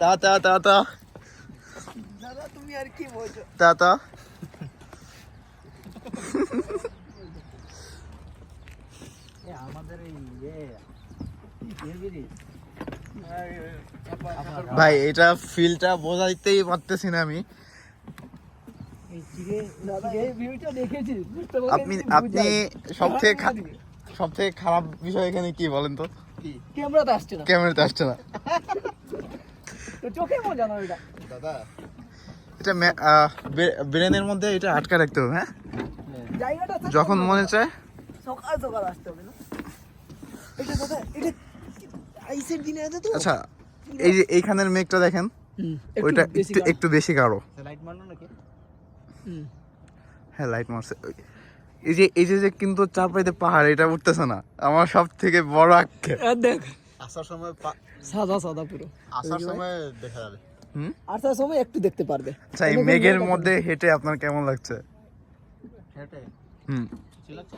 তা তা তা তা দাদা তুমি আর কি বলছো? তা তা আমাদের ভাই এটা ফিলটা বোঝাইতেই পারতেছি না আমি। আপনি আপনি সবথেকে খারাপ বিষয় এখানে কি বলেন তো? ক্যামেরাতে আসছে না, ক্যামেরাতে আসছে না। তো চোখে মজা না এটা দাদা এটা ব্রেনের মধ্যে এটা আটকা রাখতে হবে। হ্যাঁ, জায়গাটা যখন মনে চায় সকাল সকাল আসতে হবে না? এটা দাদা এটা আইসের দিনে আছে তো। আচ্ছা, এই যে এইখানের মেঘটা দেখেন, ওইটা একটু বেশি গাঢ়। লাইট মারলো নাকি? হ্যাঁ, লাইট মারছে। এই যে কিন্তু চারপাইতে পাহাড়, এটা উঠতেছে না। আমার সব থেকে বড় আক্ষেপ। দেখ আসার সময় সাদা সাদা পুরো, আসার সময় দেখা যাবে। আসার সময় একটু দেখতে পারবে। আচ্ছা, এই মেঘের মধ্যে হেঁটে আপনার কেমন লাগছে? হেঁটে হুম, ঠিক আছে।